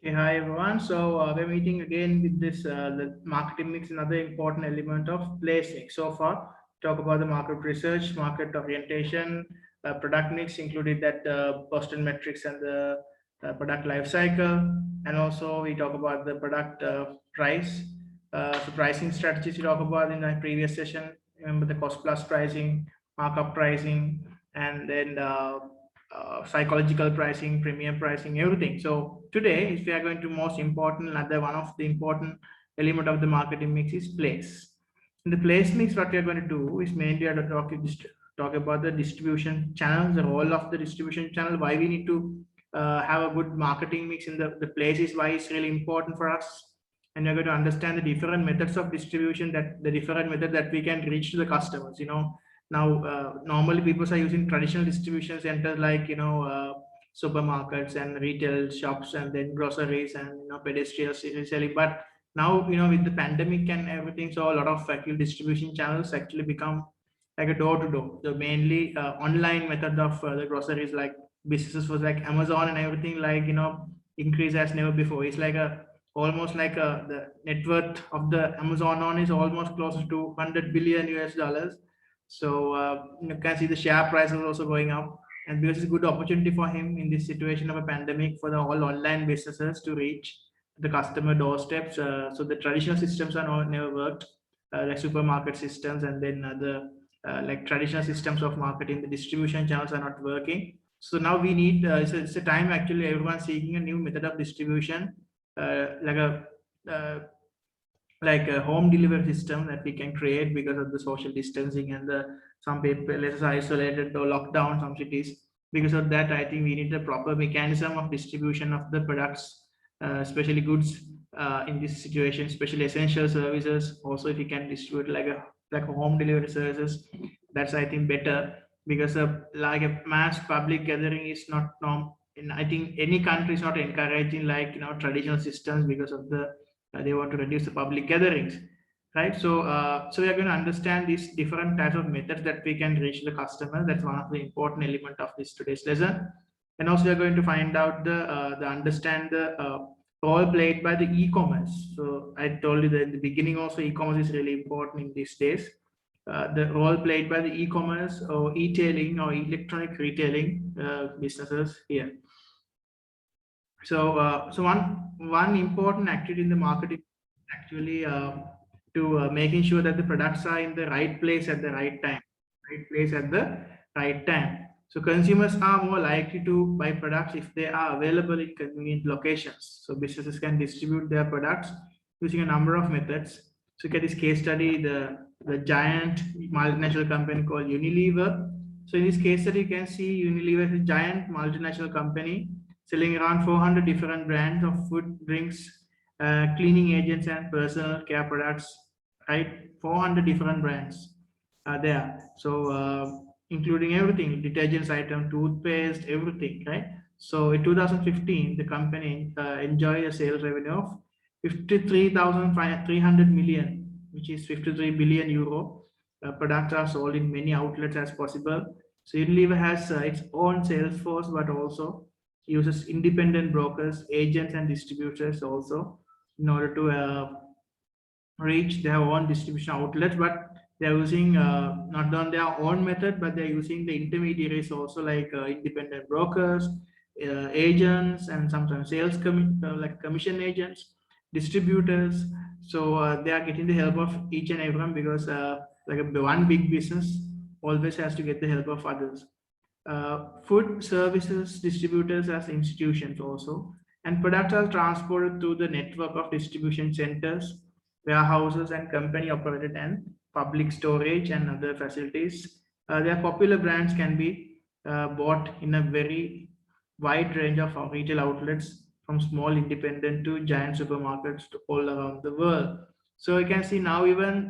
Okay, hi everyone. So we're meeting again with this the marketing mix, another important element of place mix. So far, talk about the market research, market orientation, product mix, included that Boston metrics and the product life cycle, and also we talk about the product price, so pricing strategies we talk about in the previous session. Remember the cost plus pricing, markup pricing, and then psychological pricing, premium pricing, everything. So today, if we are going to most important, another one of the important element of the marketing mix is place. In the place mix, what we are going to do is mainly talk about the distribution channels, the role of the distribution channel, why we need to have a good marketing mix in the place is why it's really important for us. And you're going to understand the different methods of distribution, that the different method that we can reach to the customers. Now normally people are using traditional distribution centers like supermarkets and retail shops and then groceries and pedestrians reselling. But now with the pandemic and everything, so a lot of actual distribution channels actually become like a door to door. The mainly online method of the groceries, like businesses was like Amazon and everything, like increase as never before. It's like a almost like the net worth of the Amazon on is almost close to 100 billion US dollars. So you can see the share price is also going up, and because it's a good opportunity for him in this situation of a pandemic for the all online businesses to reach the customer doorsteps. So the traditional systems are never worked, like supermarket systems, and then other like traditional systems of marketing. The distribution channels are not working. So now we need it's a time actually everyone's seeking a new method of distribution, like a home delivery system that we can create because of the social distancing and the some people is isolated or locked down some cities. Because of that, I think we need a proper mechanism of distribution of the products, especially goods in this situation, especially essential services. Also, if you can distribute like a home delivery services, that's I think better, because like a mass public gathering is not norm. And I think any country is not encouraging like traditional systems because of the they want to reduce the public gatherings, right? So we are going to understand these different types of methods that we can reach the customer. That's one of the important element of this today's lesson. And also we are going to find out the understand the role played by the e-commerce. So I told you that in the beginning also e-commerce is really important in these days. The role played by the e-commerce or e-tailing or electronic retailing businesses here. So one important activity in the marketing actually to making sure that the products are in the right place at the right place at the right time. So consumers are more likely to buy products if they are available in convenient locations. So businesses can distribute their products using a number of methods. So look at this case study, the giant multinational company called Unilever. So in this case study, you can see Unilever is a giant multinational company selling around 400 different brands of food, drinks, cleaning agents, and personal care products. Right, 400 different brands are there. So including everything, detergents item, toothpaste, everything. Right. So in 2015, the company enjoyed a sales revenue of 53,300 million, which is 53 billion euro. Products are sold in many outlets as possible. So Unilever has its own sales force, but also uses independent brokers, agents, and distributors also in order to reach their own distribution outlets. But they're using not on their own method, but they're using the intermediaries also, like independent brokers, agents, and sometimes like commission agents, distributors. So they are getting the help of each and everyone, because one big business always has to get the help of others. Food services distributors as institutions also, and products are transported through the network of distribution centers, warehouses, and company operated and public storage and other facilities. Their popular brands can be bought in a very wide range of retail outlets, from small independent to giant supermarkets to all around the world. So you can see now even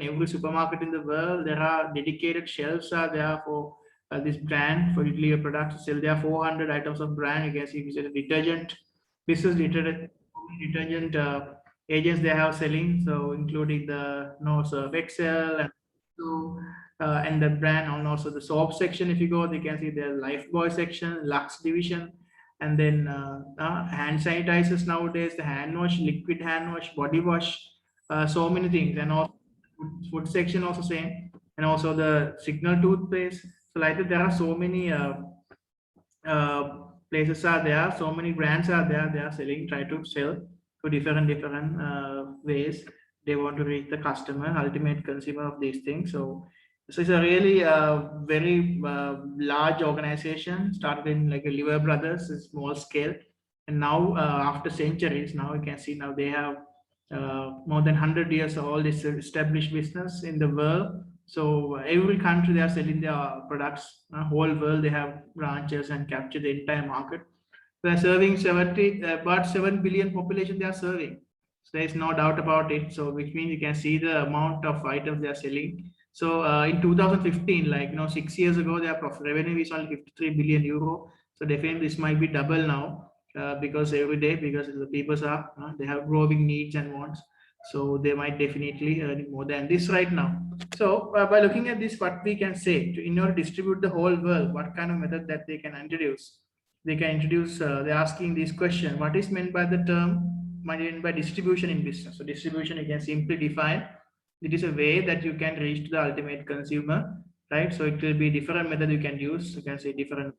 every supermarket in the world, there are dedicated shelves are there for this brand for Unilever products to sell. There are 400 items of brand. You can see it's a detergent, business detergent agents they have selling. So including the Surf Excel and so and the brand, and also the soap section. If you go, you can see the Lifebuoy section, Lux division, And then hand sanitizers nowadays, the hand wash, liquid hand wash, body wash, so many things. And also food section also same, and also the signal toothpaste. So like that, there are so many places are there, so many brands are there, they are selling, try to sell to different ways. They want to reach the customer, ultimate consumer of these things. So it's a really very large organization, started in like a Liver Brothers, a small scale, and now after centuries, now you can see now they have more than 100 years old, this established business in the world. So every country they are selling their products. Whole world they have branches and capture the entire market. They are serving 70 about 7 billion population they are serving. So there is no doubt about it. So which means you can see the amount of items they are selling. So in 2015, like 6 years ago, their profit revenue is only 53 billion euro. So definitely this might be double now because every day, because the people are they have growing needs and wants. So they might definitely earn more than this right now. So by looking at this, what we can say in order to distribute the whole world, what kind of method that they can introduce? They can introduce. They're asking this question: what is meant by the term meant by distribution in business? So distribution, you can simply define. It is a way that you can reach to the ultimate consumer, right? So it will be different method you can use. You can say different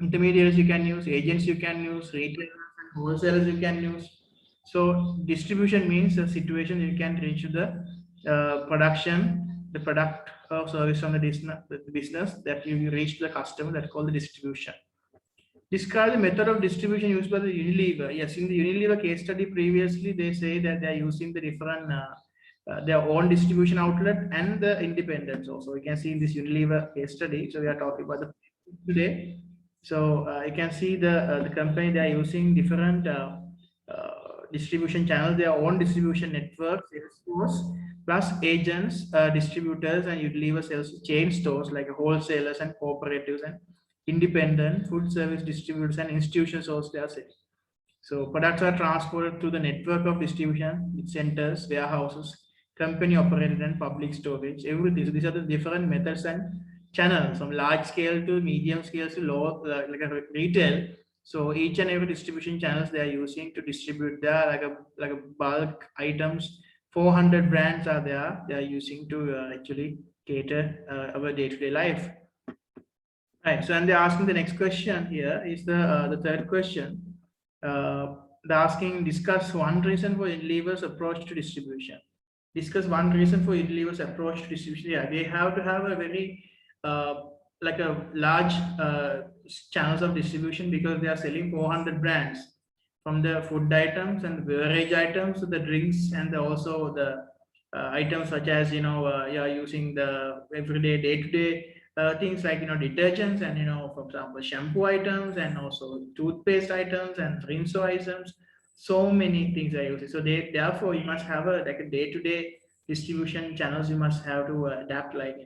intermediaries you can use, agents you can use, retailers and wholesalers you can use. So distribution means a situation you can reach the production, the product or service from the business that you reach the customer. That's called the distribution. Describe the method of distribution used by the Unilever. Yes, in the Unilever case study previously, they say that they are using the different their own distribution outlet and the independents also. You can see in this Unilever case study. So we are talking about the today. So you can see the company they are using different distribution channels, their own distribution network, sales force, plus agents, distributors, and Unilever sales chain stores like wholesalers and cooperatives and independent food service distributors and institutions also they are selling. So products are transported through the network of distribution centers, warehouses, company operated and public storage, everything. So these are the different methods and channels from large scale to medium scale to low, like a retail. So each and every distribution channels they are using to distribute their like a bulk items. 400 brands are there. They are using to actually cater our day-to-day life. Right. So, and they're asking the next question here is the third question. They're asking discuss one reason for Unilever's approach to distribution. Discuss one reason for Unilever's approach to distribution. Yeah, they have to have a very uh, like a large channels of distribution because they are selling 400 brands from the food items and beverage items to the drinks and also the items such as yeah, using the everyday day-to-day things like detergents and for example shampoo items and also toothpaste items and rinso items. So many things are used, so they therefore you must have a like a day-to-day distribution channels. You must have to adapt, like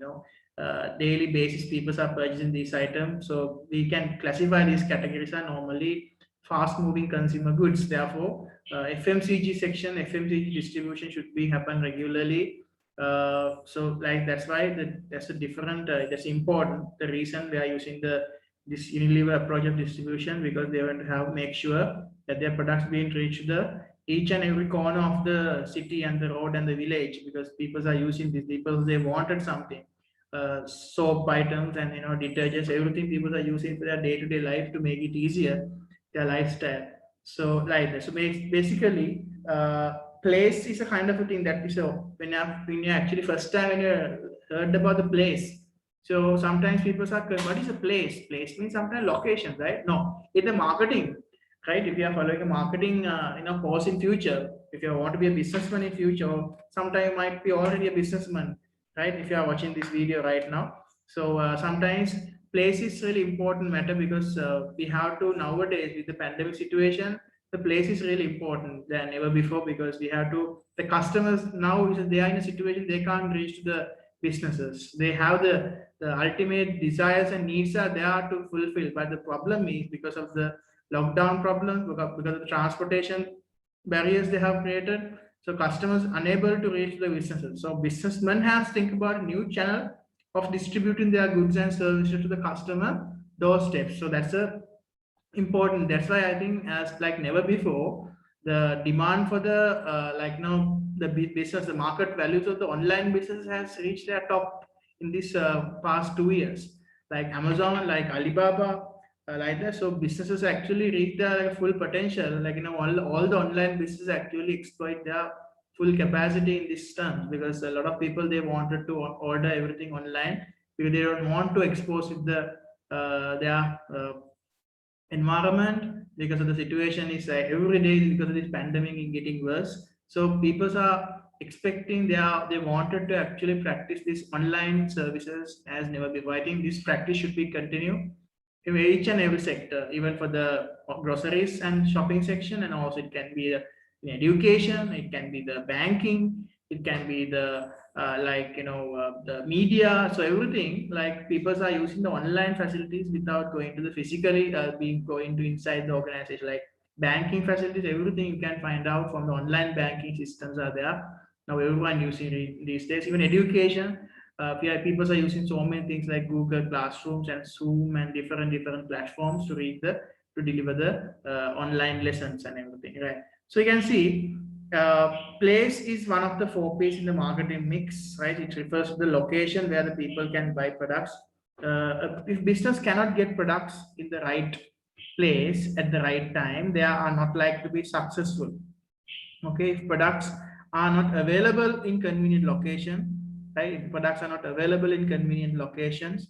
daily basis people are purchasing these items, so we can classify these categories are normally fast moving consumer goods. Therefore FMCG section, FMCG distribution should be happen regularly. So like that's why that's a different that's important. The reason they are using this Unilever approach of distribution, because they want to have make sure that their products being reached the each and every corner of the city and the road and the village, because people are using this because they wanted something, soap items and detergents, everything people are using for their day-to-day life to make it easier their lifestyle. So like that. So basically place is a kind of a thing that is when you actually first time when you heard about the place. So sometimes people are, what is a place? Place means sometimes location, right? No, it's the marketing, right? If you are following a marketing course in future, if you want to be a businessman in future, sometime you might be already a businessman, right? If you are watching this video right now. So sometimes place is really important matter, because we have to nowadays with the pandemic situation, the place is really important than ever before, because we have to the customers now they are in a situation they can't reach to the businesses. They have the ultimate desires and needs are there to fulfill, but the problem is because of the lockdown problem, because of the transportation barriers they have created, so customers unable to reach the businesses. So businessmen have to think about a new channel of distributing their goods and services to the customer doorsteps. So that's a important. That's why I think as like never before, the demand for the the business, the market values of the online business has reached their top in this past 2 years. Like Amazon, like Alibaba, like that. So businesses actually reach their full potential. Like all the online businesses actually exploit their full capacity in this terms, because a lot of people they wanted to order everything online because they don't want to expose with the their environment, because of the situation is every day because of this pandemic is getting worse. So people are expecting they wanted to actually practice these online services as never before. I think this practice should be continued in each and every sector, even for the groceries and shopping section, and also it can be in education, it can be the banking, it can be the the media. So everything, like people are using the online facilities without going to the physically being going to inside the organization, like banking facilities, everything you can find out from the online banking systems are there now. Everyone using it these days. Even education, yeah, people are using so many things like Google Classrooms and Zoom and different platforms to read the to deliver the online lessons and everything, right? So you can see, place is one of the four P's in the marketing mix, right? It refers to the location where the people can buy products. If business cannot get products in the right place at the right time, they are not likely to be successful. Okay, if products are not available in convenient location, right? If products are not available in convenient locations,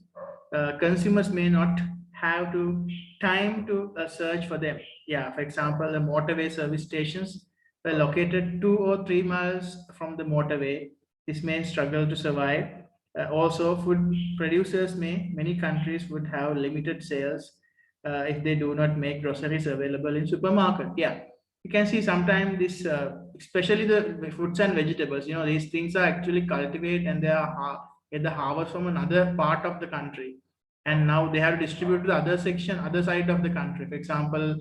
consumers may not have to time to search for them. Yeah, for example, the motorway service stations were located 2 or 3 miles from the motorway. This may struggle to survive. Also, food producers may many countries would have limited sales if they do not make groceries available in supermarket. Yeah, you can see sometimes this especially the fruits and vegetables, these things are actually cultivated and they are at the harvest from another part of the country, and now they have distributed to the other section, other side of the country. For example,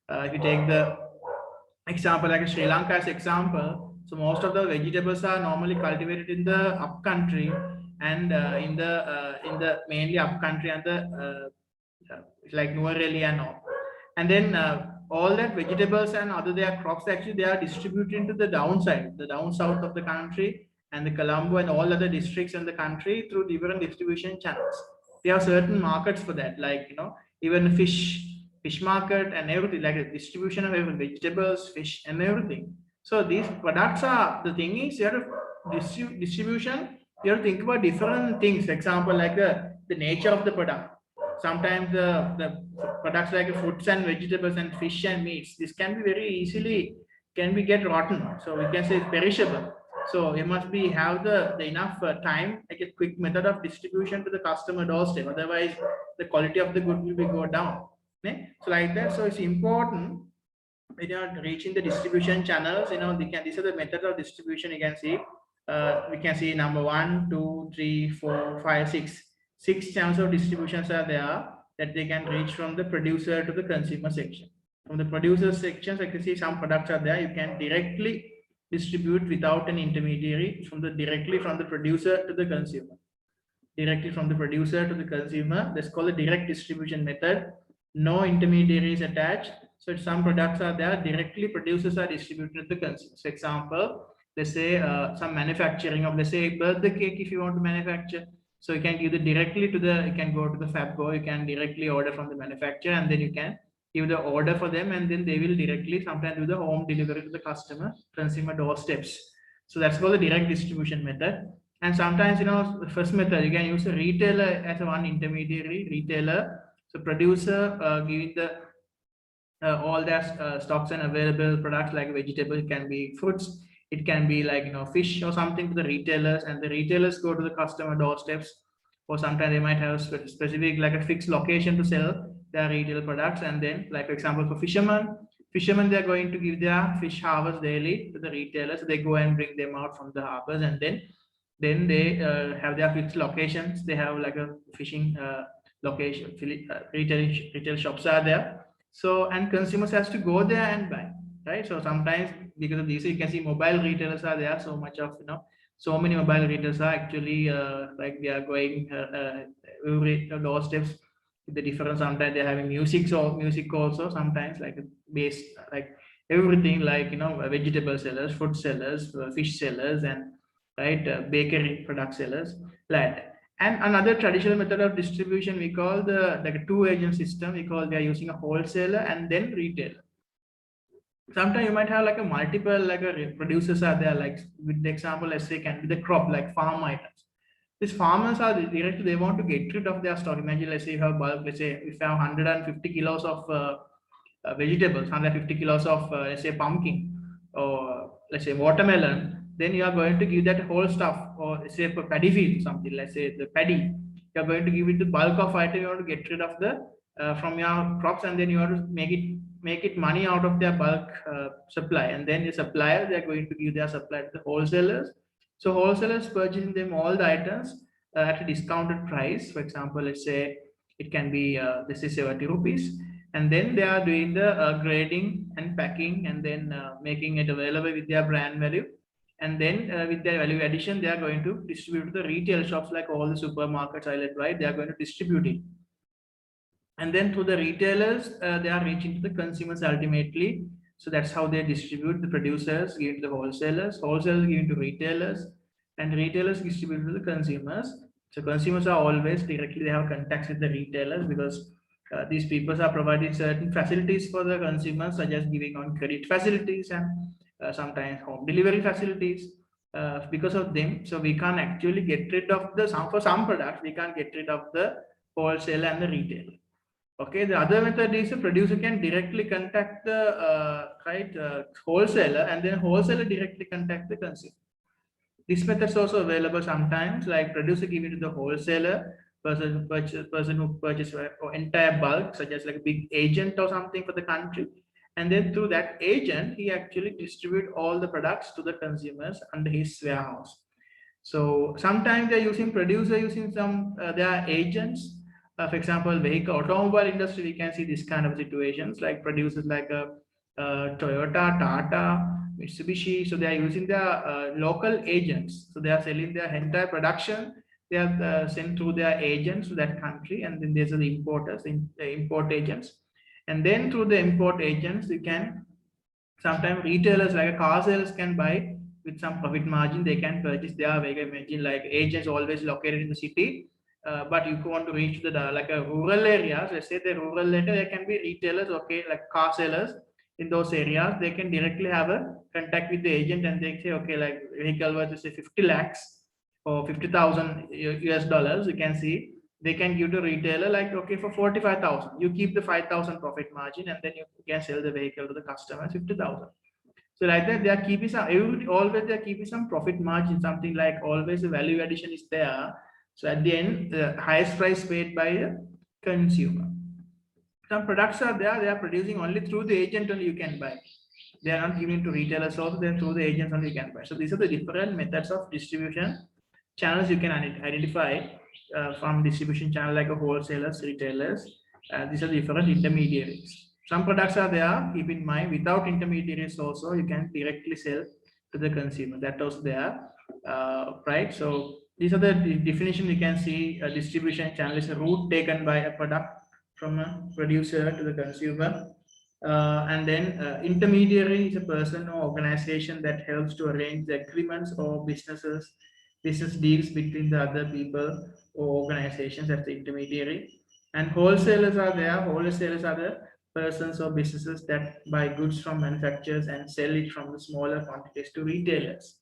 if you take the example like Sri Lanka as example, so most of the vegetables are normally cultivated in the up country, and in the mainly up country and the like Nuvareli and all. And then all that vegetables and other their crops actually they are distributed into the downside, the down south of the country, and the Colombo and all other districts in the country through different distribution channels. They have certain markets for that, like even fish market and everything, like a distribution of everything, vegetables, fish, and everything. So these products are the thing is you have to distribution. You have to think about different things. For example, like the nature of the product. Sometimes the products like fruits and vegetables and fish and meats, this can be very easily can be get rotten, so we can say it's perishable. So you must be have the enough time, like a quick method of distribution to the customer doorstep, otherwise the quality of the good will be go down. Okay? So like that, so it's important when you're reaching the distribution channels, these are the method of distribution. You can see, we can see number 1, 2, 3, 4, 5, 6. Six channels of distributions are there that they can reach from the producer to the consumer section. From the producer sections, I can see some products are there. You can directly distribute without an intermediary directly from the producer to the consumer. Directly from the producer to the consumer. That's called a direct distribution method. No intermediaries attached. So some products are there, directly producers are distributed to the consumers. For example, let's say some manufacturing of, let's say, birthday cake, if you want to manufacture. So you can give it directly to you can go to the Fabco, you can directly order from the manufacturer, and then you can give the order for them, and then they will directly sometimes do the home delivery to the consumer doorsteps. So that's called the direct distribution method. And sometimes, the first method, you can use a retailer as a one intermediary retailer. So producer giving the all their stocks and available products like vegetable, it can be fruits, it can be like fish or something to the retailers, and the retailers go to the customer doorsteps. Or sometimes they might have specific like a fixed location to sell their retail products. And then, like for example, for fishermen they're going to give their fish harvest daily to the retailers. So they go and bring them out from the harbors, and then they have their fixed locations. They have like a fishing location, retail shops are there. So, and consumers has to go there and buy, right? So sometimes because of this, you can see mobile retailers are there. So much of so many mobile retailers are actually like they are going every doorsteps The difference, sometimes they're having music also, sometimes like base, like everything, like vegetable sellers, food sellers, fish sellers, and right, bakery product sellers, like that. And another traditional method of distribution we call the like a two agent system. We call they are using a wholesaler and then retailer. Sometimes you might have like a multiple like a producers are there, like with the example, let's say can be the crop, like farm items. These farmers are directly, they want to get rid of their stock. Imagine, let's say you have bulk, let's say if you have 150 kilos of vegetables, 150 kilos of let's say pumpkin, or let's say watermelon, then you are going to give that whole stuff, or let's say for paddy field, something, let's say the paddy, you are going to give it the bulk of item, you want to get rid of the from your crops, and then you want to make it money out of their bulk supply, and then the supplier, they are going to give their supply to the wholesalers. So wholesalers purchasing them all the items at a discounted price. For example, let's say it can be this is 70 rupees, and then they are doing the grading and packing, and then making it available with their brand value, and then with their value addition, they are going to distribute to the retail shops, like all the supermarkets, right? They are going to distribute it, and then through the retailers, they are reaching to the consumers ultimately. So that's how they distribute. The producers give to the wholesalers, wholesalers give to retailers, and retailers distribute to the consumers. So consumers are always directly, they have contacts with the retailers, because these people are providing certain facilities for the consumers, such as giving on credit facilities, and sometimes home delivery facilities. Because of them, so we can't actually get rid of the for some products, we can't get rid of the wholesaler and the retailer. Okay, the other method is a producer can directly contact the wholesaler, and then wholesaler directly contact the consumer. This method is also available sometimes, like producer giving to the wholesaler, person who purchase entire bulk, such as like a big agent or something for the country, and then through that agent, he actually distribute all the products to the consumers under his warehouse. So sometimes they're using producer using some their agents. For example, vehicle automobile industry, we can see this kind of situations, like producers like Toyota, Tata, Mitsubishi. So they are using their local agents. So they are selling their entire production. They are sent through their agents to that country, and then there's the importers, the import agents, and then through the import agents, you can sometimes retailers like a car sales can buy with some profit margin. They can purchase their vehicle. Imagine like agents always located in the city, but you want to reach the like a rural areas. Let's say the rural area, there can be retailers, okay, like car sellers in those areas. They can directly have a contact with the agent, and they say, okay, like vehicle worth say 50 lakhs or 50,000 US dollars. You can see they can give to retailer like, okay, for 45,000, you keep the 5,000 profit margin, and then you can sell the vehicle to the customer 50,000. So like that, they are keeping some, always they are keeping some profit margin, something like always the value addition is there. So at the end, the highest price paid by the consumer. Some products are there, they are producing only through the agent only you can buy. They are not giving to retailers also, then through the agents only you can buy. So these are the different methods of distribution channels you can identify from distribution channel, like a wholesalers, retailers. These are different intermediaries. Some products are there, keep in mind, without intermediaries also, you can directly sell to the consumer. That was there, right? So these are the definition you can see. A distribution channel is a route taken by a product from a producer to the consumer. And then intermediary is a person or organization that helps to arrange the agreements or business deals between the other people or organizations. That's the intermediary. And wholesalers are there. Wholesalers are the persons or businesses that buy goods from manufacturers and sell it from the smaller quantities to retailers.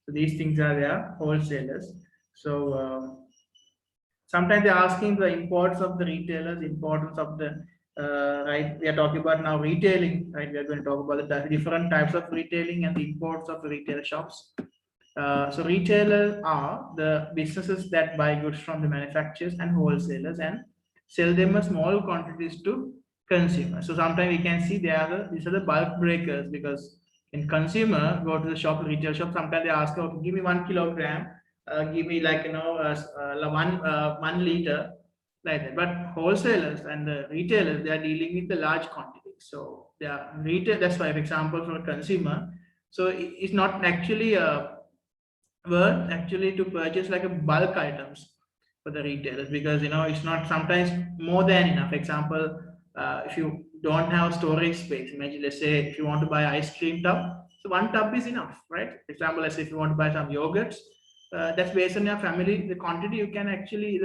So these things are there, wholesalers. So sometimes they're asking the importance of the retailers, importance of the right. We are talking about now retailing, right? We are going to talk about the different types of retailing and the importance of the retail shops. So retailers are the businesses that buy goods from the manufacturers and wholesalers and sell them in small quantities to consumers. So sometimes we can see these are the bulk breakers, because in consumer go to the shop, retail shop, sometimes they ask, okay, give me 1 kilogram, give me like 1 liter, like that. But wholesalers and the retailers, they are dealing with the large quantities. So they are retail. That's why, for example, for a consumer, so it's not actually worth actually to purchase like a bulk items. for the retailers, because it's not sometimes more than enough. Example, if you don't have storage space, imagine, let's say if you want to buy ice cream tub, so one tub is enough, right? Example, let's say if you want to buy some yogurts, that's based on your family, the quantity. You can actually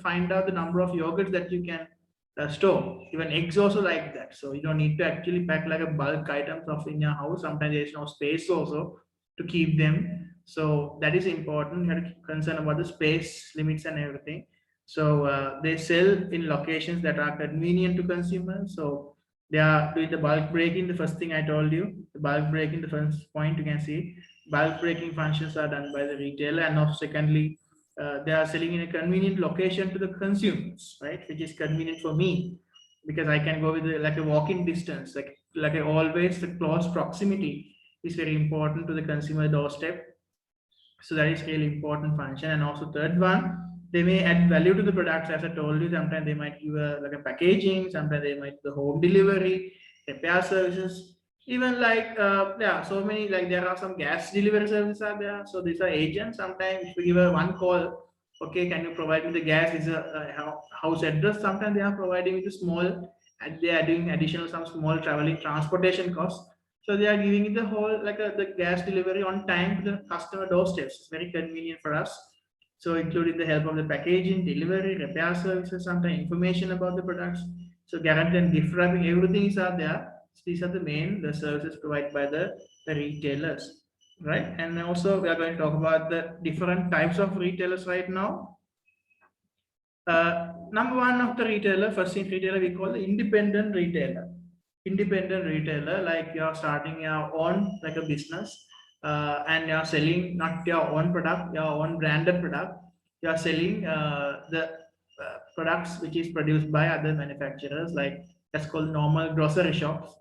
find out the number of yogurts that you can store. Even eggs also like that, so you don't need to actually pack like a bulk items of in your house. Sometimes there's no space also to keep them, so that is important. You have to concern about the space limits and everything. So they sell in locations that are convenient to consumers. So they are doing the bulk breaking. The first thing I told you, the bulk breaking, the first point you can see, bulk breaking functions are done by the retailer. And also secondly, they are selling in a convenient location to the consumers, right? Which is convenient for me, because I can go with like a walking distance, like always the close proximity is very important to the consumer doorstep. So that is really important function. And also third one, they may add value to the products. As I told you, sometimes they might give like a packaging, sometimes they might do the home delivery, repair services, even like yeah, so many, like there are some gas delivery services are there. So these are agents. Sometimes if you give a one call, okay, can you provide me the gas, is a house address, sometimes they are providing with a small, and they are doing additional some small traveling transportation costs. So they are giving it the whole like the gas delivery on time to the customer doorsteps. It's very convenient for us. So including the help of the packaging, delivery, repair services, sometimes information about the products. So guarantee and gift wrapping, everything is out there. So these are the services provided by the retailers, right? And also we are going to talk about the different types of retailers right now. Number one of the retailer, first thing retailer we call the independent retailer. Independent retailer, like you're starting your own like a business, and you're selling not your own product, your own branded product. You're selling the products which is produced by other manufacturers, like that's called normal grocery shops.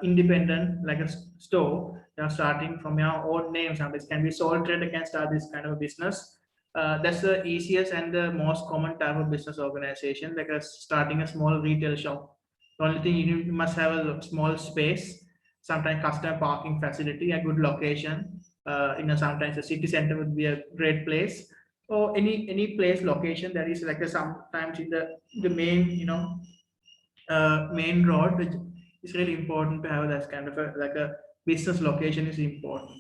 Independent, like a store, you're starting from your own name. Sometimes can be sole trader can start this kind of a business. That's the easiest and the most common type of business organization, like starting a small retail shop. The only thing you must have a small space, sometimes custom parking facility, a good location. Sometimes a city center would be a great place, or any place location that is like sometimes in the main main road, which is really important to have that kind of a business location is important.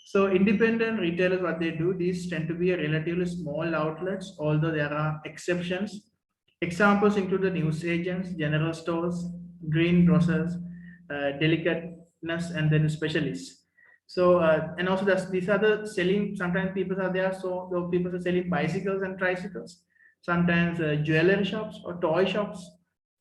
So independent retailers, what they do, these tend to be a relatively small outlets, although there are exceptions. Examples include the news agents, general stores, greengrocers, delicateness, and then specialists. So and also these are the selling. Sometimes people are there, so the people are selling bicycles and tricycles. Sometimes jewelry shops or toy shops.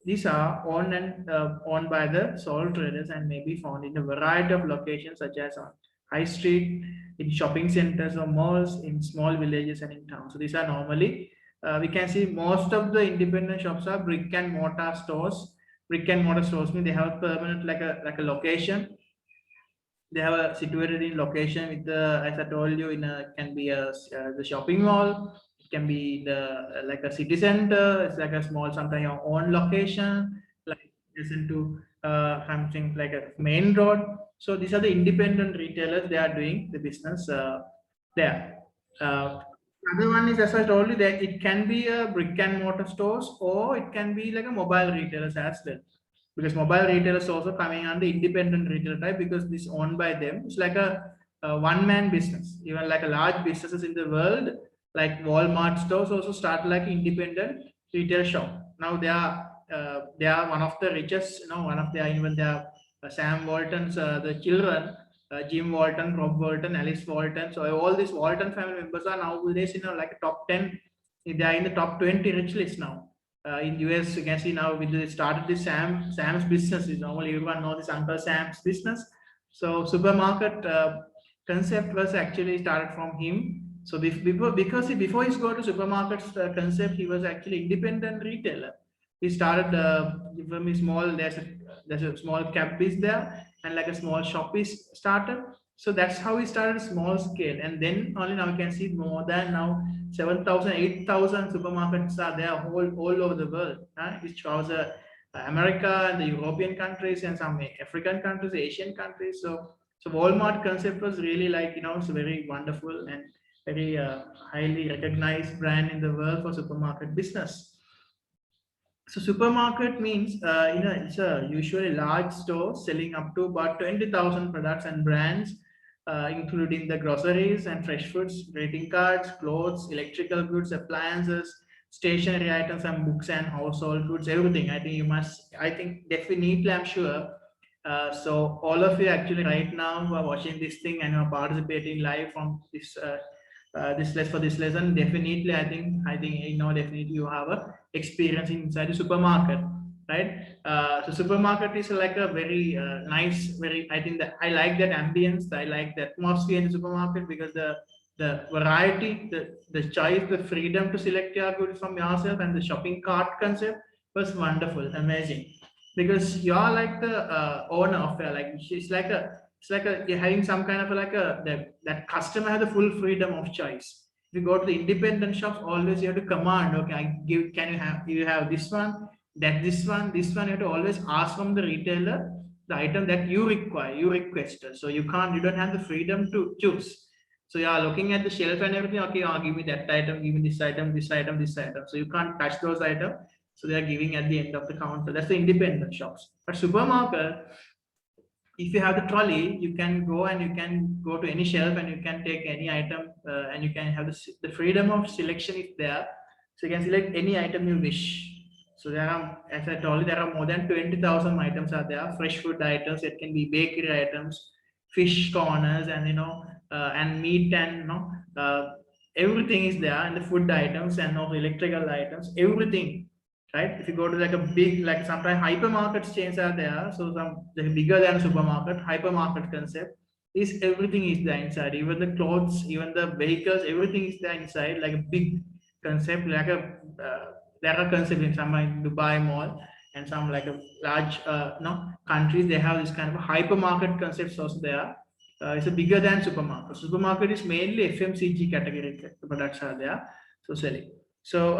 These are owned by the sole traders and may be found in a variety of locations, such as on high street, in shopping centers or malls, in small villages and in towns. So these are normally we can see most of the independent shops are brick and mortar stores. Brick and mortar stores mean they have a permanent like a location. They have a situated in location with the, as I told you, in a can be the shopping mall. It can be the like a city center. It's like a small, sometimes your own location, like listen to something like a main road. So these are the independent retailers. They are doing the business there. Other one is, as I told you, that it can be a brick and mortar stores, or it can be like a mobile retailers as well, because mobile retailers also coming under independent retail type, because this owned by them. It's like a one-man business. Even like a large businesses in the world, like Walmart stores, also start like independent retail shop. Now they are one of the richest. One of their, even their Sam Walton's the children, Jim Walton, Rob Walton, Alice Walton. So all these Walton family members are nowadays like a top 10. They are in the top 20 rich list now. In US, you can see now with the started this Sam's business. Is normally everyone knows this Uncle Sam's business. So supermarket concept was actually started from him. So before he go to supermarkets concept, he was actually independent retailer. He started from a small. There's a small cab is there, and like a small shop is started. So that's how we started small scale, and then only now you can see more than now 7,000, 8,000 supermarkets are there all over the world, which shows America and the European countries and some African countries, Asian countries. So Walmart concept was really like it's very wonderful, and very highly recognized brand in the world for supermarket business. So supermarket means, it's a usually large store selling up to about 20,000 products and brands, including the groceries and fresh foods, greeting cards, clothes, electrical goods, appliances, stationery items, and books and household goods, everything. I think definitely, I'm sure. So all of you actually right now who are watching this thing and are participating live from this lesson, definitely, I think definitely you have a experience inside the supermarket, right? So supermarket is like a very nice, very, I think that I like that ambience, I like the atmosphere in the supermarket, because the variety, the choice, the freedom to select your goods from yourself, and the shopping cart concept was wonderful, amazing, because you're like the owner of it. Like it's like you're having some kind of that customer has the full freedom of choice. If you go to the independent shops, always you have to command. Okay, I give. Can you have this one, that this one, this one? You have to always ask from the retailer the item that you require, you requested. So you don't have the freedom to choose. So you are looking at the shelf and everything. Okay, give me that item, give me this item, this item, this item. So you can't touch those items. So they are giving at the end of the counter. That's the independent shops. But supermarket, if you have the trolley, you can go and you can go to any shelf and you can take any item, and you can have the freedom of selection is there. So you can select any item you wish. So there are, as I told you, there are more than 20,000 items are there. Fresh food items, it can be bakery items, fish corners, and and meat, and everything is there. And the food items and of electrical items, everything, right? If you go to like a big, like sometimes hypermarkets chains are there, so some like bigger than supermarket, hypermarket concept is everything is there inside, even the clothes, even the vehicles, everything is there inside, like a big concept, like a there are concepts in some like Dubai Mall and some like a large no countries, they have this kind of a hypermarket concepts also there. It's a bigger than supermarket. Supermarket is mainly FMCG category products are there, so selling. So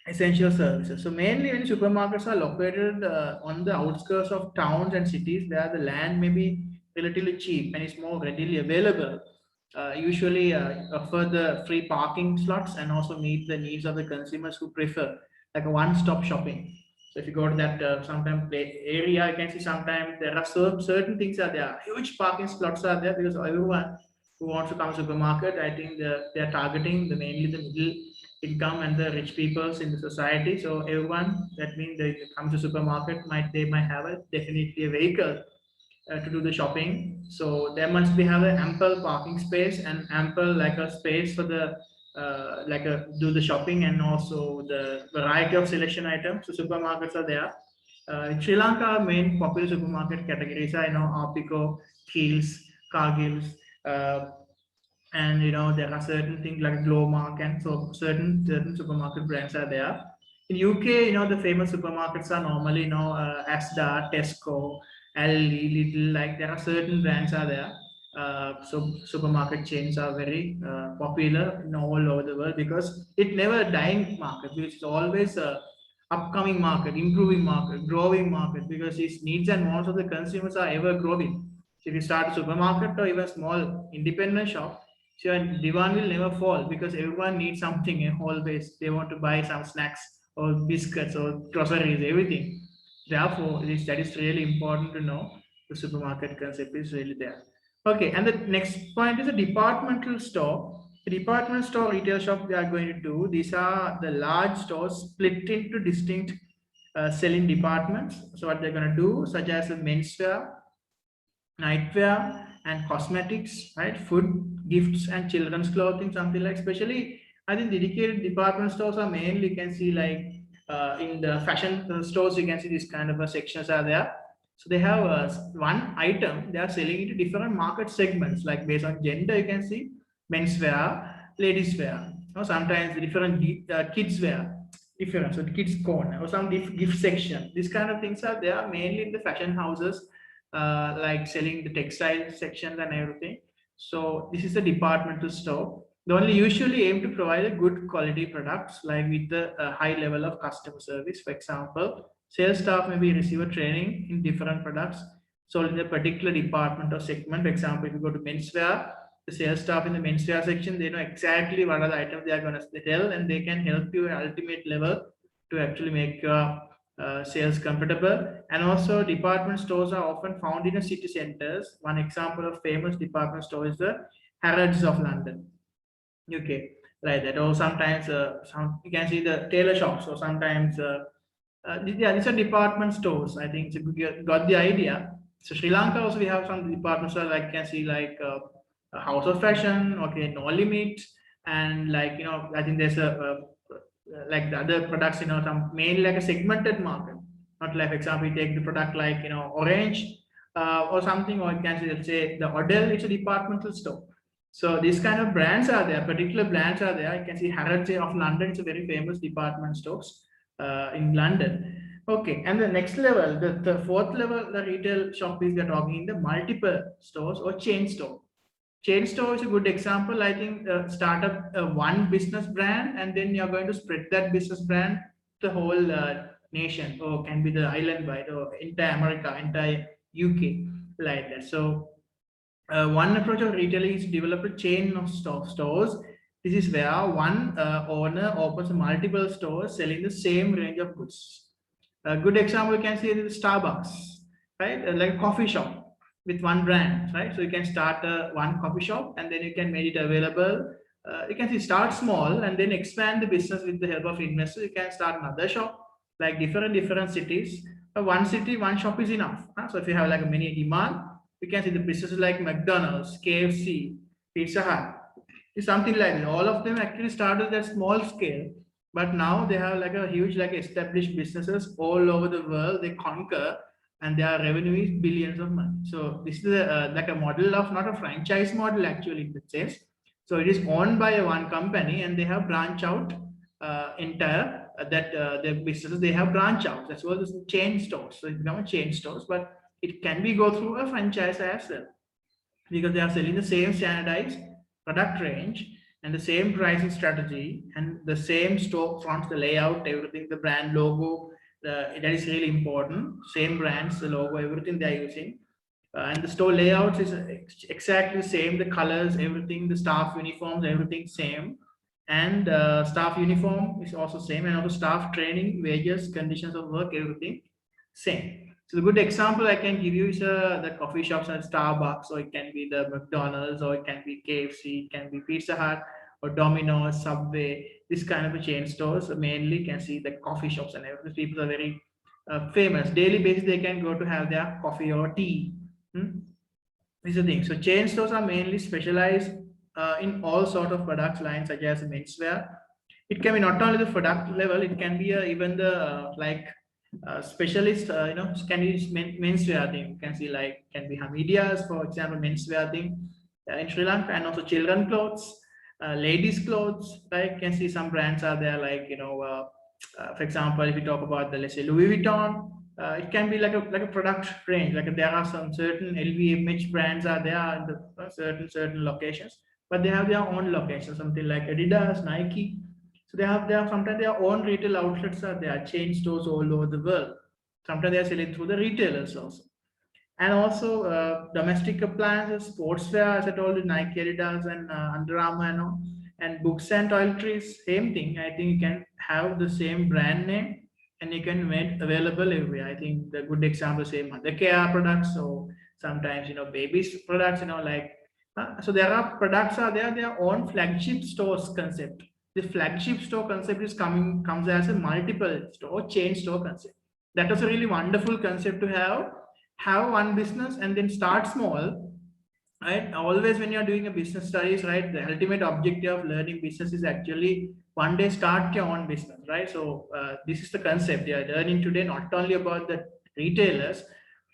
essential services. So mainly when supermarkets are located on the outskirts of towns and cities, where the land may be relatively cheap and is more readily available. Usually offer the free parking slots and also meet the needs of the consumers who prefer like a one-stop shopping. So if you go to that sometime area, you can see sometimes there are certain things are there. Huge parking slots are there because everyone who wants to come to supermarket, I think they are targeting mainly the middle income and the rich peoples in the society. So everyone, that means they come to supermarket, they might have a definitely a vehicle to do the shopping. So there must be have an ample parking space and ample like a space for the like a do the shopping, and also the variety of selection items. So supermarkets are there. In Sri Lanka, main popular supermarket categories are Apico, Kiehl's, Cargill's, uh, and there are certain things like Glowmark, and so certain supermarket brands are there. In UK, the famous supermarkets are normally Asda, Tesco, Aldi, Lidl. Like there are certain brands are there. So supermarket chains are very popular all over the world, because it never dying market, because it's always a upcoming market, improving market, growing market, because its needs and wants of the consumers are ever growing. So if you start a supermarket or even small independent shop, so your demand will never fall, because everyone needs something, always they want to buy some snacks or biscuits or groceries, everything. Therefore, that is really important to know. The supermarket concept is really there. Okay, and the next point is a departmental store. The department store retail shop we are going to do. These are the large stores split into distinct selling departments. So what they're going to do, such as a menswear, nightwear, and cosmetics, right? Food, gifts, and children's clothing, something like. Especially, I think dedicated department stores are mainly, you can see like in the fashion stores, you can see these kind of sections are there. So they have one item they are selling into different market segments, like based on gender. You can see menswear, ladies wear, or sometimes different kids wear, different. So kids corner or some gift section. These kind of things are there mainly in the fashion houses, like selling the textile sections and everything. So this is a departmental store. They only usually aim to provide a good quality products, like with the high level of customer service. For example, sales staff maybe receive a training in different products sold in a particular department or segment. For example, if you go to menswear, the sales staff in the menswear section, they know exactly what are the items they are going to sell, and they can help you at ultimate level to actually make your sales comfortable. And also, department stores are often found in the city centers. One example of famous department store is the Harrods of London, UK, like that. Or sometimes you can see the tailor shops, or sometimes yeah, these are department stores. I think you got the idea. So Sri Lanka also we have some department stores, like you can see like House of Fashion, okay, No Limit, and like I think there's like the other products, some mainly like a segmented market. Not like, for example, you take the product like Orange or something, or you can say, let's say the Odell, it's a departmental store. So these kind of brands are there, particular brands are there. You can see Harrods of London, it's a very famous department stores in London. Okay, and the next level, the fourth level, the retail shop is we're talking in the multiple stores or chain store. Chain store is a good example. I think start up one business brand, and then you're going to spread that business brand to the whole nation, or can be the island wide, or entire America, entire UK, like that. So one approach of retailing is to develop a chain of stores. This is where one owner opens multiple stores selling the same range of goods. A good example you can see is Starbucks, right? Like a coffee shop with one brand, right? So you can start one coffee shop, and then you can make it available. You can see start small and then expand the business with the help of investors. You can start another shop, like different cities. One city, one shop is enough. So if you have like a many demand, you can see the businesses like McDonald's, KFC, Pizza Hut, it's something like that. All of them actually started at small scale, but now they have like a huge, like established businesses all over the world. They conquer, and their revenue is billions of money. So this is like a model of, not a franchise model actually in the sense. So it is owned by one company, and they have branch out entire that their businesses, they have branch out. That's what is chain stores. So it's become a chain stores, but it can be go through a franchise as well, because they are selling the same standardized product range and the same pricing strategy and the same store fronts, the layout, everything, the brand logo, that is really important. Same brands, the logo, everything they are using. And the store layouts is exactly the same, the colors, everything, the staff uniforms, everything same. And staff uniform is also same, and also staff training, wages, conditions of work, everything same. So the good example I can give you is the coffee shops at Starbucks, or it can be the McDonald's, or it can be KFC, it can be Pizza Hut, or Domino's, Subway, this kind of a chain stores. Mainly you can see the coffee shops, and everything. People are very famous. Daily basis they can go to have their coffee or tea. This is the thing. So chain stores are mainly specialized in all sort of products lines, such as menswear. It can be not only the product level, it can be even the like specialist, can use menswear thing. You can see like can be Hamidias, for example, menswear thing in Sri Lanka, and also children clothes, ladies clothes. Like you can see some brands are there, like for example, if you talk about the, let's say, Louis Vuitton, it can be like a product range. Like there are some certain LVMH brands are there in the certain locations, but they have their own locations. Something like Adidas, Nike. So they have sometimes their own retail outlets are there, chain stores all over the world. Sometimes they are selling through the retailers also. And also domestic appliances, sportswear, as I told you, Nike, Adidas, and Under Armour, and books and toiletries, same thing. I think you can have the same brand name, and you can make available everywhere. I think the good example, say mother care products, or sometimes babies products, like so there are products are there, their own flagship stores concept. The flagship store concept is comes as a multiple store chain store concept. That was a really wonderful concept to have one business and then start small, right? Always when you're doing a business studies, right, the ultimate objective of learning business is actually one day start your own business, right? So this is the concept you're learning today, not only about the retailers.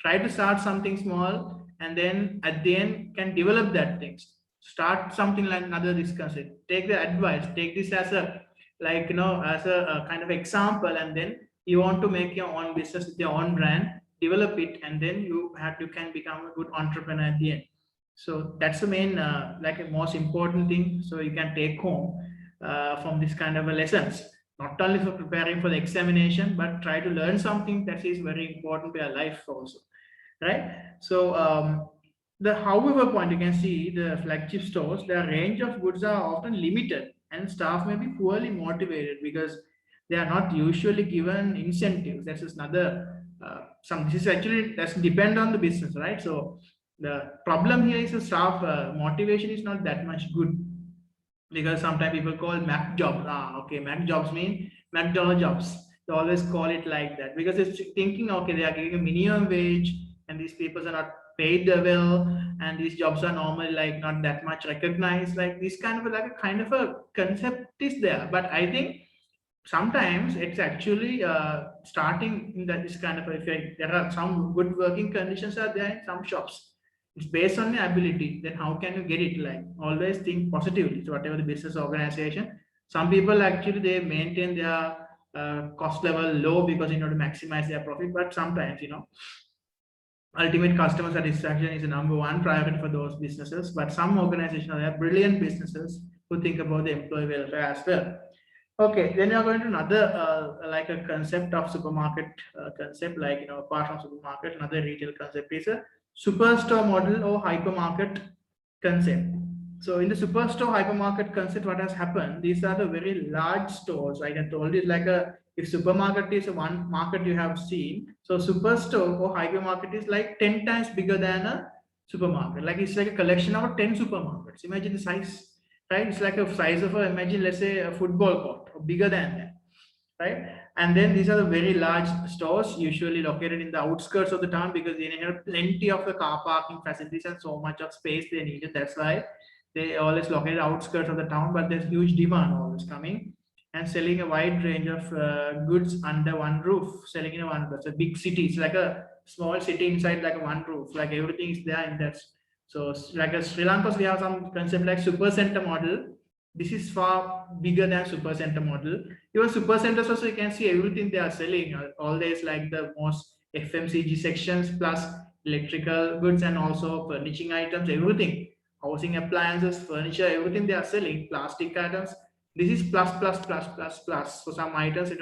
Try to start something small, and then at the end can develop that things. Start something like another this concept. Take the advice, take this as a as a kind of example, and then you want to make your own business with your own brand, develop it, and then you can become a good entrepreneur at the end. So that's the main like a most important thing, so you can take home from this kind of a lessons, not only for preparing for the examination, but try to learn something that is very important for your life also, right? So The however point, you can see the flagship stores, the range of goods are often limited and staff may be poorly motivated because they are not usually given incentives. That's just another some. This is actually that's depend on the business, right? So the problem here is the staff motivation is not that much good, because sometimes people call Mac jobs. Okay, Mac jobs mean McDonald jobs. They always call it like that because it's thinking, okay, they are giving a minimum wage and these people are not paid well, and these jobs are normally like not that much recognized. Like this kind of like a kind of a concept is there, but I think sometimes it's actually starting in that this kind of effect. There are some good working conditions are there in some shops. It's based on the ability. Then how can you get it? Like always think positively. So whatever the business organization, some people actually they maintain their cost level low because in order to maximize their profit. But sometimes ultimate customer satisfaction is the number one priority for those businesses. But some organizations are brilliant businesses who think about the employee welfare as well. Okay, then you're going to another like a concept of supermarket concept, like apart from supermarket, another retail concept is a superstore model or hypermarket concept. So in the superstore hypermarket concept, what has happened? These are the very large stores. Like I told you, like a if supermarket is one market you have seen, so superstore or hypermarket is like 10 times bigger than a supermarket. Like it's like a collection of 10 supermarkets. Imagine the size, right? It's like a size of imagine, let's say, a football court or bigger than that, right? And then these are the very large stores, usually located in the outskirts of the town because they have plenty of the car parking facilities and so much of space they needed. That's why they always located outskirts of the town, but there's huge demand always coming and selling a wide range of goods under one roof, selling in one. That's a big city. It's like a small city inside like a one roof. Like everything is there in that. So like a Sri Lanka, we have some concept like super center model. This is far bigger than super center model. Even super centers also you can see everything they are selling. Always like the most FMCG sections plus electrical goods and also furnishing items, everything. Housing appliances, furniture, everything they are selling. Plastic items. This is plus plus plus plus plus. So some items,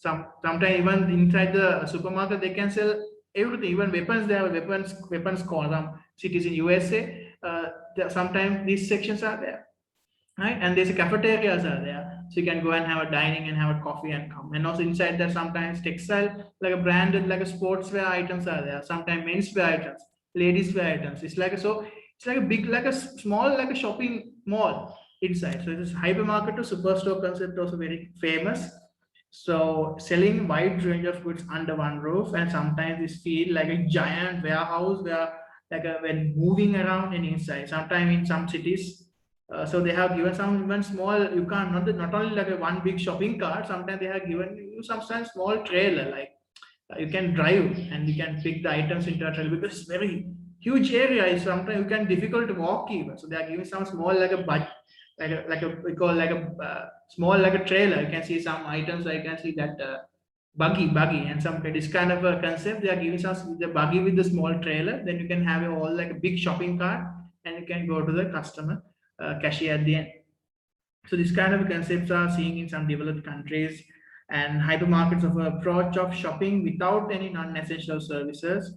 sometimes even inside the supermarket they can sell everything. Even weapons, they have weapons called some cities in USA. Sometimes these sections are there, right? And there's a cafeterias are there, so you can go and have a dining and have a coffee and come. And also inside there sometimes textile, like a branded, like a sportswear items are there. Sometimes menswear items, ladies wear items. It's like a big, like a small, like a shopping mall inside. So this hypermarket to superstore concept also very famous. So selling wide range of goods under one roof, and sometimes this feel like a giant warehouse where when moving around and inside. Sometimes in some cities, so they have given some even small. You can't not only like a one big shopping cart. Sometimes they have given you some small trailer, like you can drive and you can pick the items into a trailer because it's very huge area. Is sometimes you can difficult to walk even. So they are giving some small like a budget, we call like a small like a trailer. You can see some items. I can see that buggy and some this kind of a concept. They are giving us the buggy with the small trailer. Then you can have it all like a big shopping cart and you can go to the customer cashier at the end. So these kind of concepts are seen in some developed countries, and hypermarkets of approach of shopping without any non-essential services.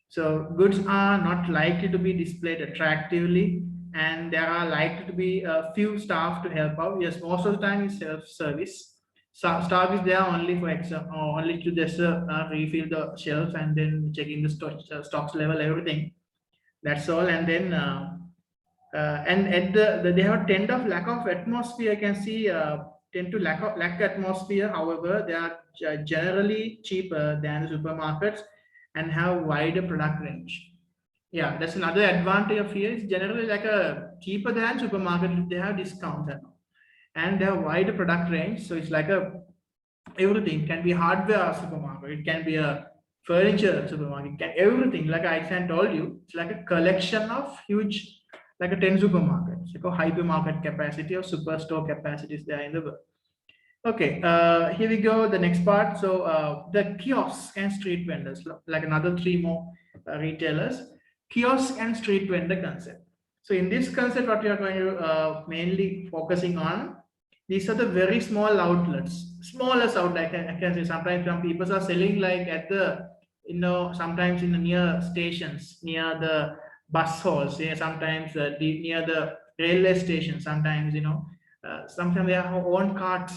So goods are not likely to be displayed attractively, and there are likely to be a few staff to help out. Yes, most of the time is self-service. So staff is there only for example, only to just refill the shelf and then checking the stocks level, everything. That's all, and then. And at they have tend of lack of atmosphere. I can see tend to lack atmosphere. However, they are generally cheaper than the supermarkets and have wider product range. Yeah, that's another advantage of here. It's generally like a cheaper than supermarket. They have discounts and they have wider product range. So it's like a everything can be hardware supermarket. It can be a furniture supermarket. It can everything. Like I told you, it's like a collection of huge like a 10 supermarkets, like a hypermarket capacity or superstore capacities there in the world. Okay, here we go, the next part. So the kiosks and street vendors, like another three more retailers, kiosk and street vendor concept. So in this concept, what we are going to mainly focusing on, these are the very small outlets, smallest outlet. I can say sometimes some people are selling like at the, sometimes in the near stations, near the bus halls. Yeah, sometimes near the railway station. Sometimes sometimes they have own carts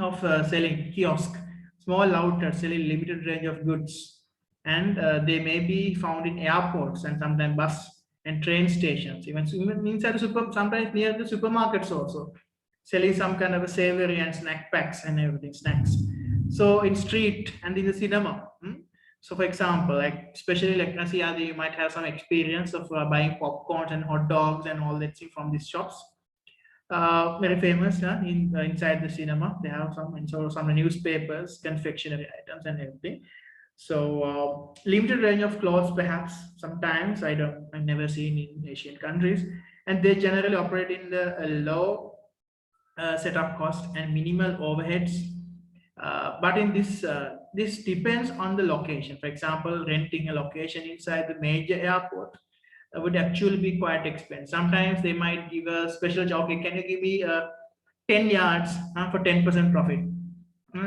of selling kiosk, small outlets selling limited range of goods, and they may be found in airports and sometimes bus and train stations, even inside the sometimes near the supermarkets also, selling some kind of a savory and snack packs and everything, snacks. So in street and in the cinema. So for example, like especially like Asia, you might have some experience of buying popcorns and hot dogs and all that thing from these shops, very famous inside the cinema. They have some, and so some newspapers, confectionery items, and everything. So limited range of clothes, perhaps. Sometimes I've never seen in Asian countries, and they generally operate in the low setup cost and minimal overheads. But in this depends on the location. For example, renting a location inside the major airport would actually be quite expensive. Sometimes they might give a special job. Okay, can you give me 10 yards for 10% profit?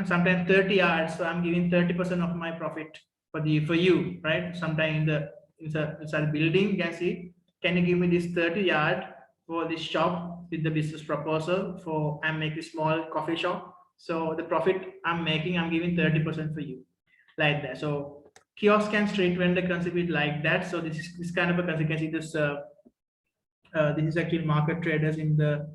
Sometimes 30 yards, so I'm giving 30% of my profit for you, right? Sometimes inside building, you can see, can you give me this 30 yard for this shop with the business proposal for I'm making small coffee shop. So the profit I'm making, I'm giving 30% for you, like that. So kiosk and street vendor concept it like that. So this kind of a concept. You can see this is actually market traders in the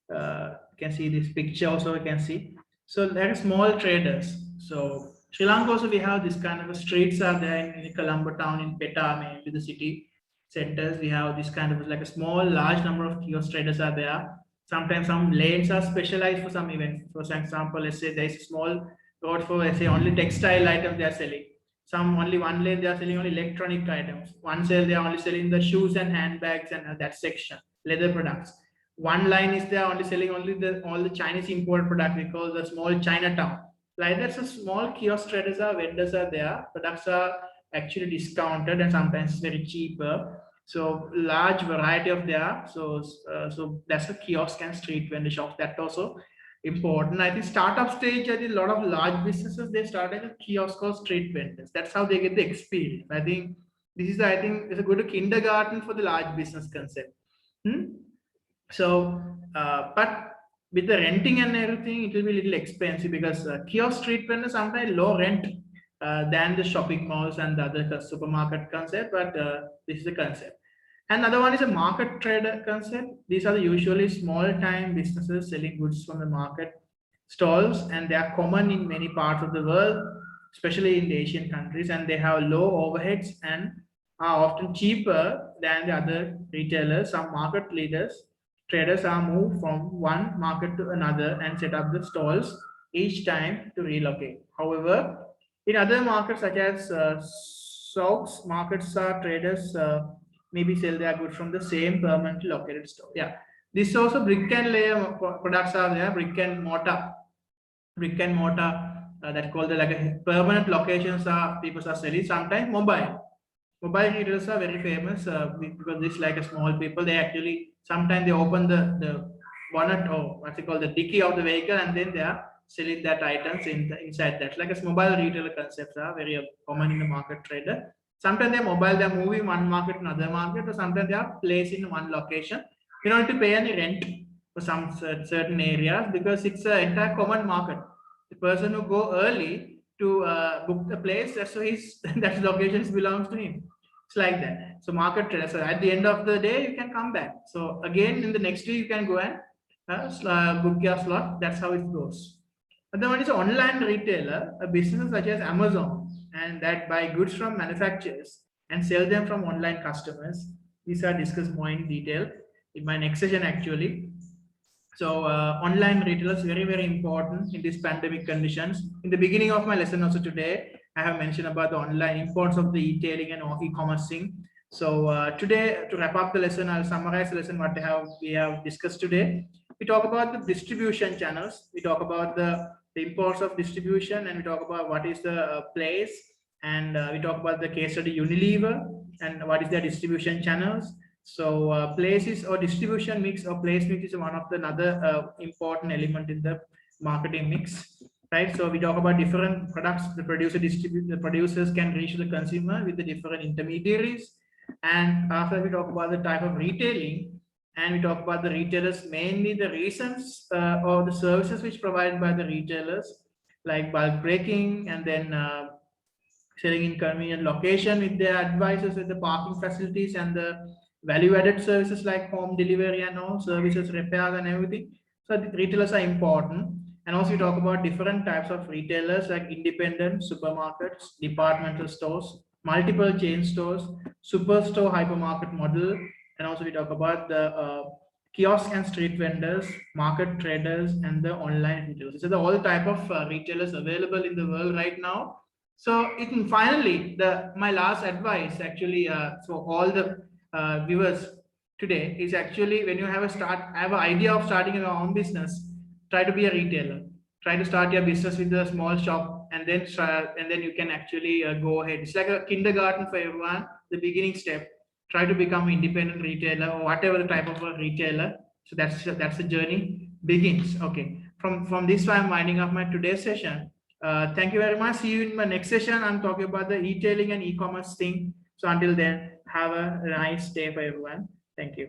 you can see this picture also, you can see. So there are small traders. So Sri Lanka also we have this kind of a streets are there in Colombo town, in Peta, in the city centers. We have this kind of like a small large number of kiosk traders are there. Sometimes some lanes are specialized for some events. For example, let's say there is a small road for, let's say, only textile items they are selling. Some only one lane they are selling only electronic items. One sale they are only selling the shoes and handbags and that section, leather products. One line is there only selling only all the Chinese import product, we call the small Chinatown. Like that's a small kiosk traders are, vendors are there. Products are actually discounted and sometimes very cheaper. So large variety of there. So that's a kiosk and street vendor shop. That also important. I think startup stage, I think a lot of large businesses they start as a kiosk or street vendors. That's how they get the experience. I think this is it's a good kindergarten for the large business concept. So, but with the renting and everything, it will be a little expensive because kiosk street vendors sometimes low rent than the shopping malls and the other supermarket concept. But this is the concept. Another one is a market trader concept. These are usually small time businesses selling goods from the market stalls, and they are common in many parts of the world, especially in the Asian countries, and they have low overheads and are often cheaper than the other retailers. Some market leaders, traders are moved from one market to another and set up the stalls each time to relocate. However, in other markets such as souks, markets are traders maybe sell their goods from the same permanently located store. Yeah, this also brick and layer products are there. Brick and mortar that called like a permanent locations are people are selling. Sometimes mobile retailers are very famous because this like a small people. They actually sometimes they open the bonnet or what's it called, the dicky of the vehicle, and then they are selling that items inside that. Like a mobile retailer concepts are very common in the market trader. Sometimes they're mobile, they're moving one market to another market, or sometimes they are placed in one location. You don't need to pay any rent for some certain areas because it's an entire common market. The person who go early to book the place, so his that location belongs to him. It's like that. So market trader. So at the end of the day, you can come back. So again, in the next day, you can go and book your slot. That's how it goes. But then one is an online retailer, a business such as Amazon, and that buy goods from manufacturers and sell them from online customers. These are discussed more in detail in my next session actually. So online retailers very, very important in these pandemic conditions. In the beginning of my lesson also today, I have mentioned about the online importance of the e-tailing and e-commerce thing. So today, to wrap up the lesson, I'll summarize the lesson what we have discussed today. We talk about the distribution channels. We talk about the importance of distribution, and we talk about what is the place, and we talk about the case study Unilever and what is their distribution channels. So places or distribution mix or place mix is one of the another important element in the marketing mix, right? So we talk about different products the producers can reach the consumer with the different intermediaries. And after we talk about the type of retailing, and we talk about the retailers, mainly the reasons or the services which provided by the retailers, like bulk breaking, and then selling in convenient location with their advisors with the parking facilities and the value-added services like home delivery and all services, repairs and everything. So the retailers are important. And also we talk about different types of retailers like independent supermarkets, departmental stores, multiple chain stores, superstore hypermarket model, and also we talk about the kiosk and street vendors, market traders, and the online retailers. So the all type of retailers available in the world right now. So it finally the my last advice actually so all the viewers today is actually when you have an idea of starting your own business, try to be a retailer. Try to start your business with a small shop and then start, and then you can actually go ahead. It's like a kindergarten for everyone. The beginning step. Try to become independent retailer or whatever the type of a retailer. So that's the journey begins. Okay. From this, I'm winding up my today's session. Thank you very much. See you in my next session. I'm talking about the e-tailing and e-commerce thing. So until then, have a nice day for everyone. Thank you.